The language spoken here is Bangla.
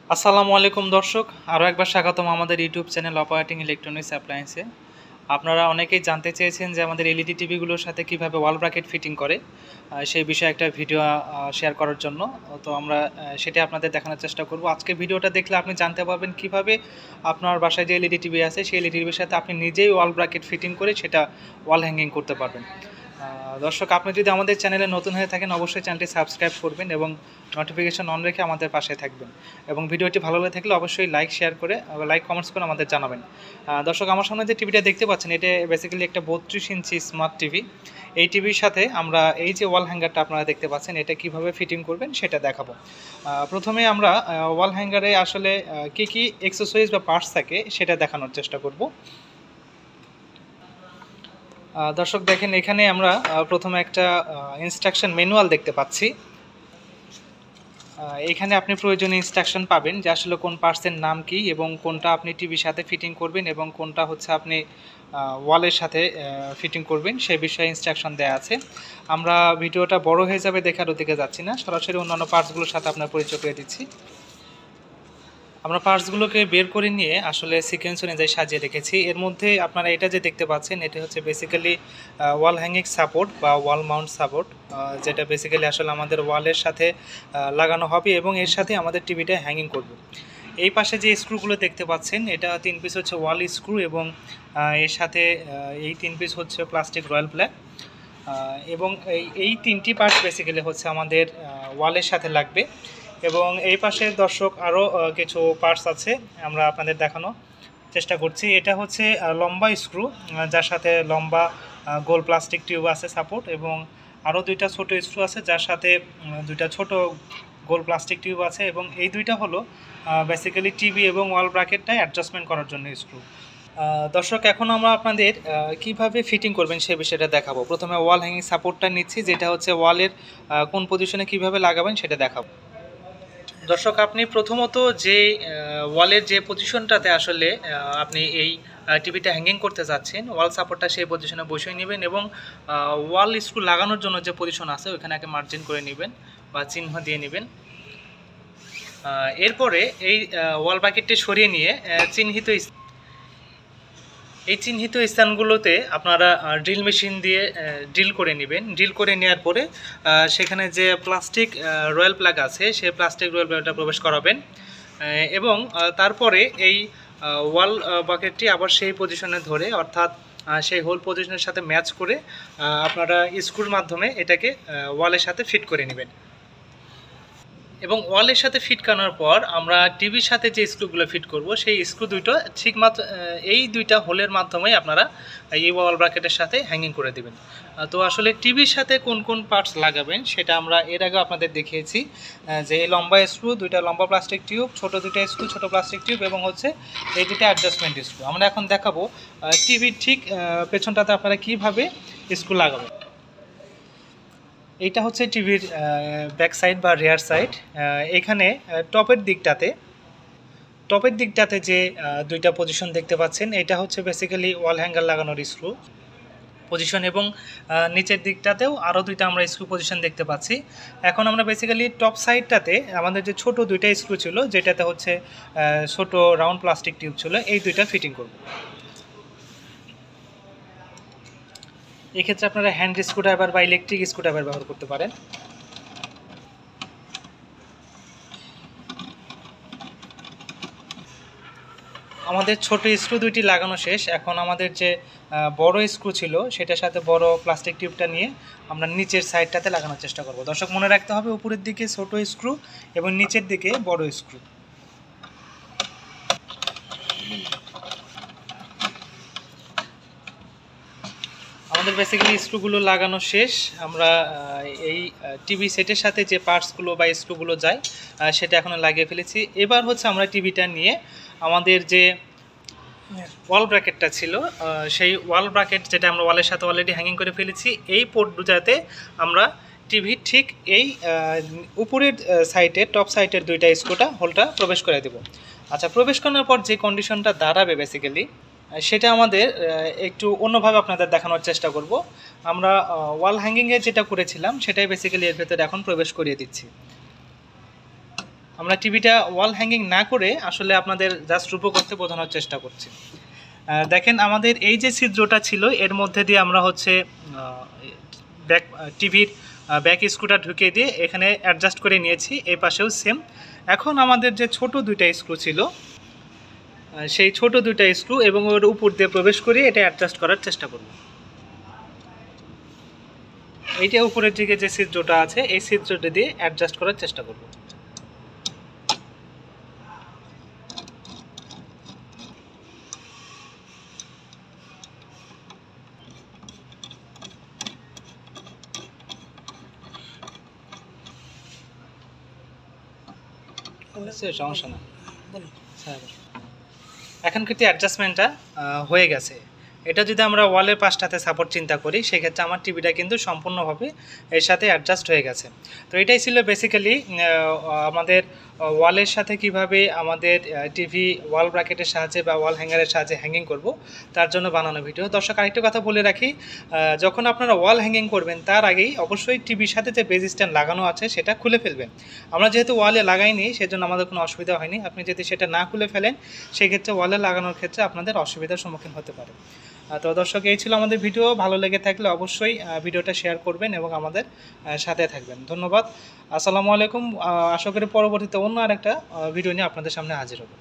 আসসালামু আলাইকুম দর্শক, আরও একবার স্বাগতম আমাদের ইউটিউব চ্যানেল অপারেটিং ইলেকট্রনিক্স অ্যাপ্লায়েন্সে। আপনারা অনেকেই জানতে চেয়েছেন যে আমাদের এলইডি টিভিগুলোর সাথে কিভাবে ওয়াল ব্র্যাকেট ফিটিং করে, সেই বিষয়ে একটা ভিডিও শেয়ার করার জন্য। তো আমরা সেটা আপনাদের দেখানোর চেষ্টা করব। আজকে ভিডিওটা দেখলে আপনি জানতে পারবেন কিভাবে আপনার বাসায় যে এলইডি টিভি আছে সেই এলইডি টিভির সাথে আপনি নিজেই ওয়াল ব্র্যাকেট ফিটিং করে সেটা ওয়াল হ্যাঙ্গিং করতে পারবেন। দর্শক, আপনি যদি আমাদের চ্যানেলে নতুন হয়ে থাকেন অবশ্যই চ্যানেলটি সাবস্ক্রাইব করবেন এবং নোটিফিকেশন অন রেখে আমাদের পাশে থাকবেন। এবং ভিডিওটি ভালো লাগে থাকলে অবশ্যই লাইক শেয়ার করে লাইক কমেন্টস করে আমাদের জানাবেন। দর্শক, আমার সামনে যে টিভিটা দেখতে পাচ্ছেন এটা বেসিক্যালি একটা 32 ইঞ্চি স্মার্ট টিভি। এই টিভির সাথে আমরা এই যে ওয়াল হ্যাঙ্গারটা আপনারা দেখতে পাচ্ছেন এটা কিভাবে ফিটিং করবেন সেটা দেখাবো। প্রথমে আমরা ওয়াল হ্যাঙ্গারে আসলে কী কী এক্সেসরিজ বা পার্টস থাকে সেটা দেখানোর চেষ্টা করব। দর্শক দেখেন, এখানে আমরা প্রথমে একটা ইনস্ট্রাকশন ম্যানুয়াল দেখতে পাচ্ছি। এখানে আপনি প্রয়োজনীয় ইনস্ট্রাকশন পাবেন যে আসলে কোন পার্টসের নাম কি এবং কোনটা আপনি টিভির সাথে ফিটিং করবেন এবং কোনটা হচ্ছে আপনি ওয়ালের সাথে ফিটিং করবেন সেই বিষয়ে ইনস্ট্রাকশন দেওয়া আছে। আমরা ভিডিওটা বড় হয়ে যাবে দেখার দিকে যাচ্ছি না, সরাসরি অন্যান্য পার্টসগুলোর সাথে আপনার পরিচয় করে দিচ্ছি। আমরা পার্টসগুলোকে বের করে নিয়ে আসলে সিকোয়েন্স অনুযায়ী সাজিয়ে রেখেছি। এর মধ্যে আপনারা এটা যে দেখতে পাচ্ছেন এটা হচ্ছে বেসিক্যালি ওয়াল হ্যাঙ্গিং সাপোর্ট বা ওয়াল মাউন্ট সাপোর্ট, যেটা বেসিক্যালি আসলে আমাদের ওয়ালের সাথে লাগানো হবে এবং এর সাথে আমাদের টিভিটা হ্যাঙ্গিং করবে। এই পাশে যে স্ক্রুগুলো দেখতে পাচ্ছেন এটা 3 পিস হচ্ছে ওয়াল স্ক্রু এবং এর সাথে এই 3 পিস হচ্ছে প্লাস্টিক রয়্যাল প্ল্যাগ, এবং এই 3টি পার্টস বেসিক্যালি হচ্ছে আমাদের ওয়ালের সাথে লাগবে। এবং এই পাশে দর্শক আরও কিছু পার্টস আছে, আমরা আপনাদের দেখানো চেষ্টা করছি। এটা হচ্ছে লম্বা স্ক্রু, যার সাথে লম্বা গোল প্লাস্টিক টিউব আছে সাপোর্ট, এবং আরও দুইটা ছোট স্ক্রু আছে যার সাথে দুইটা ছোট গোল প্লাস্টিক টিউব আছে, এবং এই দুইটা হলো বেসিক্যালি টিভি এবং ওয়াল ব্র্যাকেটটা অ্যাডজাস্টমেন্ট করার জন্য স্ক্রু। দর্শক, এখন আমরা আপনাদের কিভাবে ফিটিং করবেন সে বিষয়টা দেখাবো। প্রথমে ওয়াল হ্যাঙ্গিং সাপোর্টটা নিচ্ছি, যেটা হচ্ছে ওয়ালের কোন পজিশনে কিভাবে লাগাবেন সেটা দেখাবো। দর্শক, আপনি প্রথমত যে ওয়ালের যে পজিশনটাতে আসলে আপনি এই টিভিটা হ্যাঙ্গিং করতে যাচ্ছেন ওয়াল সাপোর্টটা সেই পজিশনে বসিয়ে নেবেন এবং ওয়াল স্ক্রু লাগানোর জন্য যে পজিশন আছে ওইখানে আগে মার্জিন করে নেবেন বা চিহ্ন দিয়ে নেবেন। এরপরে এই ওয়াল বাকেটটি সরিয়ে নিয়ে চিহ্নিত স্থানগুলোতে আপনারা ড্রিল মেশিন দিয়ে ড্রিল করে নেবেন। ড্রিল করে নেওয়ার পরে সেখানে যে প্লাস্টিক রয়্যাল প্লাগ আছে সেই প্লাস্টিক রয়্যাল প্লাগটা প্রবেশ করাবেন এবং তারপরে এই ওয়াল বাকেটটি আবার সেই পজিশনে ধরে, অর্থাৎ সেই হোল পজিশনের সাথে ম্যাচ করে আপনারা স্ক্রুর মাধ্যমে এটাকে ওয়ালের সাথে ফিট করে নেবেন। এবং ওয়ালের সাথে ফিট করানোর পর আমরা টিভির সাথে যে স্ক্রুগুলো ফিট করব সেই স্ক্রু দুটো ঠিক এই দুইটা হোলের মাধ্যমে আপনারা এই ওয়াল ব্র্যাকেটের সাথে হ্যাঙ্গিং করে দেবেন। তো আসলে টিভির সাথে কোন কোন পার্টস লাগাবেন সেটা আমরা এর আগে আপনাদের দেখিয়েছি, যে এই লম্বা স্ক্রু, দুইটা লম্বা প্লাস্টিক টিউব, ছোট দুইটা স্ক্রু, ছোট প্লাস্টিক টিউব, এবং হচ্ছে এই দুইটা অ্যাডজাস্টমেন্ট স্ক্রু। আমরা এখন দেখাবো টিভির ঠিক পেছনটাতে আপনারা কীভাবে স্ক্রু লাগাবেন। এইটা হচ্ছে টিভির ব্যাক সাইড বা রিয়ার সাইড। এখানে টপের দিকটাতে যে দুইটা পজিশন দেখতে পাচ্ছেন এটা হচ্ছে বেসিক্যালি ওয়াল হ্যাঙ্গার লাগানোর স্ক্রু পজিশন, এবং নিচের দিকটাতেও আরও দুইটা আমরা স্ক্রু পজিশন দেখতে পাচ্ছি। এখন আমরা বেসিক্যালি টপ সাইডটাতে আমাদের যে ছোট দুইটা স্ক্রু ছিল, যেটাতে হচ্ছে ছোট রাউন্ড প্লাস্টিক টিউব ছিল, এই দুইটা ফিটিং করব। এক্ষেত্রে আপনারা হ্যান্ড স্ক্রুড্রাইভার বা ইলেকট্রিক স্ক্রুড্রাইভার ব্যবহার করতে পারেন। আমাদের ছোট স্ক্রু দুইটি লাগানো শেষ। এখন আমাদের যে বড় স্ক্রু ছিল সেটার সাথে বড় প্লাস্টিক টিউবটা নিয়ে আমরা নিচের সাইডটাতে লাগানোর চেষ্টা করব। দর্শক, মনে রাখতে হবে উপরের দিকে ছোট স্ক্রু এবং নিচের দিকে বড় স্ক্রু। আমাদের বেসিক্যালি স্ক্রুগুলো লাগানো শেষ। আমরা এই টিভি সেটের সাথে যে পার্টসগুলো বা স্ক্রুগুলো যায় সেটা এখন লাগিয়ে ফেলেছি। এবার হচ্ছে আমরা টিভিটা নিয়ে আমাদের যে ওয়াল ব্র্যাকেটটা ছিল সেই ওয়াল ব্র্যাকেট, যেটা আমরা ওয়ালের সাথে অলরেডি হ্যাঙ্গিং করে ফেলেছি, এই পোর্ট দুটাতে আমরা টিভির ঠিক এই উপরের সাইডের টপ সাইডের দুইটা স্ক্রুটা হোলটা প্রবেশ করে দেব। আচ্ছা, প্রবেশ করার পর যে কন্ডিশনটা দাঁড়াবে বেসিক্যালি সেটা আমাদের একটু অন্যভাবে আপনাদের দেখানোর চেষ্টা করব। আমরা ওয়াল হ্যাঙ্গিংয়ে যেটা করেছিলাম সেটাই বেসিক্যালি এর ভেতরে এখন প্রবেশ করিয়ে দিচ্ছি। আমরা টিভিটা ওয়াল হ্যাঙ্গিং না করে আসলে আপনাদের জাস্ট রূপকথে বোঝানোর চেষ্টা করছি। দেখেন আমাদের এই যে ছিদ্রটা ছিল এর মধ্যে দিয়ে আমরা হচ্ছে ব্যাক টিভির ব্যাক স্ক্রুটা ঢুকিয়ে দিয়ে এখানে অ্যাডজাস্ট করে নিয়েছি, এই পাশেও সেম। এখন আমাদের যে ছোট দুইটা স্ক্রু ছিল সেই ছোট দুইটা স্ক্রু এবং ওর উপর দিয়ে প্রবেশ করে এটা অ্যাডজাস্ট করার চেষ্টা করব। এইটা উপরের দিকে যে ছিদ্রটা আছে এই ছিদ্রটা দিয়ে অ্যাডজাস্ট করার চেষ্টা করব। সমস্যা না, এখন কিন্তু অ্যাডজাস্টমেন্টটা হয়ে গেছে। এটা যদি আমরা ওয়ালের পাশটাতে সাপোর্ট চিন্তা করি সেক্ষেত্রে আমার টিভিটা কিন্তু সম্পূর্ণভাবে এর সাথে অ্যাডজাস্ট হয়ে গেছে। তো এটাই ছিল বেসিক্যালি আমাদের ওয়ালের সাথে কিভাবে আমাদের টিভি ওয়াল ব্র্যাকেটের সাহায্যে বা ওয়াল হ্যাঙ্গারের সাহায্যে হ্যাঙ্গিং করব তার জন্য বানানো ভিডিও। দর্শক আরেকটা কথা বলে রাখি, যখন আপনারা ওয়াল হ্যাঙ্গিং করবেন তার আগেই অবশ্যই টিভির সাথে যে বেজ স্ট্যান্ড লাগানো আছে সেটা খুলে ফেলবেন। আমরা যেহেতু ওয়ালে লাগাইনি সেজন্য আমাদের কোনো অসুবিধা হয়নি। আপনি যদি সেটা না খুলে ফেলেন সেক্ষেত্রে ওয়ালে লাগানোর ক্ষেত্রে আপনাদের অসুবিধার সম্মুখীন হতে পারে। তো দর্শক এই ছিল আমাদের ভিডিও, ভালো লেগে থাকলে অবশ্যই ভিডিওটা শেয়ার করবেন এবং আমাদের সাথে থাকবেন। ধন্যবাদ, আসসালামু আলাইকুম। আশা করি পরবর্তীতে অন্য আরেকটা ভিডিও নিয়ে আপনাদের সামনে হাজির হব।